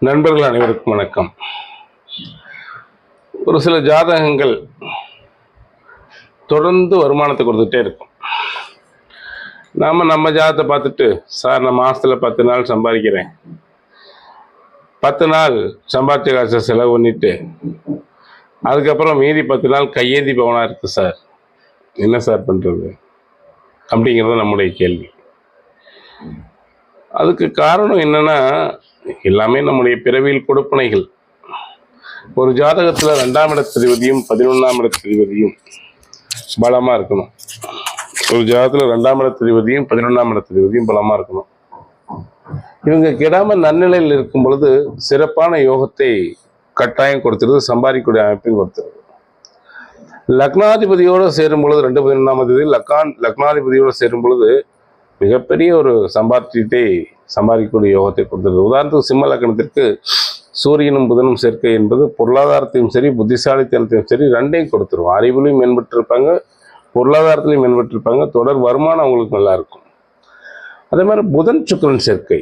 நண்பர்கள் அனைவருக்கும் வணக்கம். ஒரு சில ஜாதகங்கள் தொடர்ந்து வருமானத்தை கொடுத்துட்டே இருக்கும். நம்ம ஜாதகத்தை பார்த்துட்டு, சார் நான் மாசத்துல 10 நாள் சம்பாதிக்கிறேன், 10 நாள் சம்பாதிச்ச காசை செலவு பண்ணிட்டு அதுக்கப்புறம் மீதி 10 நாள் கையேந்தி பவனா இருக்கு சார், என்ன சார் பண்றது அப்படிங்கிறது நம்முடைய கேள்வி. அதுக்கு காரணம் என்னன்னா, எல்லாமே நம்முடைய பிறவியில் கொடுப்பனைகள். ஒரு ஜாதகத்துல 2ஆம் இடத்ததிபதியும் 11ஆம் இடத்ததிபதியும் பலமா இருக்கணும். ஒரு ஜாதகத்துல 2ஆம் இடத்ததிபதியும் 11ஆம் இடத்ததிபதியும் பலமா இருக்கணும். இவங்க கெடாம நன்னிலையில் இருக்கும் பொழுது சிறப்பான யோகத்தை கட்டாயம் கொடுத்துருது, சம்பாதிக்கக்கூடிய அமைப்பையும் கொடுத்துருது. லக்னாதிபதியோடு சேரும் பொழுது 2-11ஆம் தேதி லக்னாதிபதியோடு சேரும் பொழுது மிகப்பெரிய ஒரு சம்பாத்தியத்தை சம்பாதிக்கக்கூடிய யோகத்தை கொடுத்துருது. உதாரணத்துக்கு சிம்ம லக்னத்திற்கு சூரியனும் புதனும் சேர்க்கை என்பது பொருளாதாரத்தையும் சரி புத்திசாலித்தனத்தையும் சரி ரெண்டையும் கொடுத்துருவோம். அறிவிலையும் மேம்பட்டிருப்பாங்க, பொருளாதாரத்திலையும் மேம்பட்டிருப்பாங்க, தொடர் வருமானம் அவங்களுக்கு நல்லா இருக்கும். அதே மாதிரி புதன் சுக்கிரன் சேர்க்கை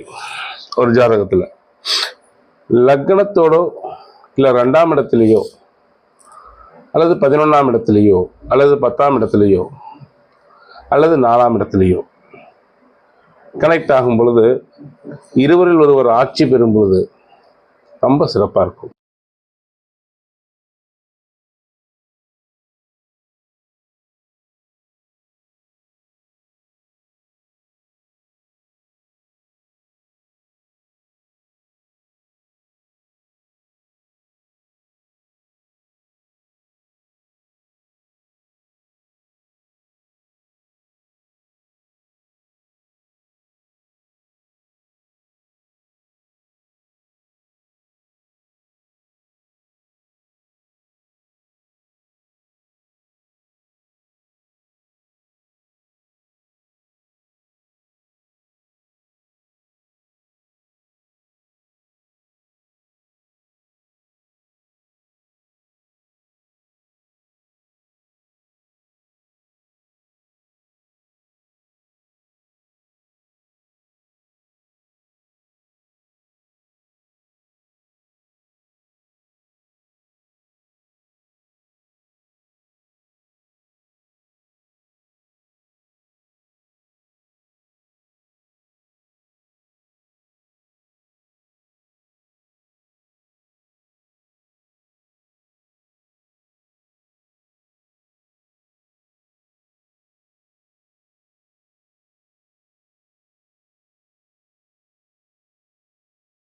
ஒரு ஜாதகத்துல லக்னத்தோடோ இல்லை 2ஆம் இடத்துலையோ அல்லது 11ஆம் இடத்துலையோ அல்லது 10ஆம் இடத்துலையோ அல்லது 4ஆம் இடத்துலையோ கனெக்ட் ஆகும் பொழுது, இருவரில் ஒருவர் ஆட்சி பெறும் பொழுது ரொம்ப சிறப்பாக இருக்கும்.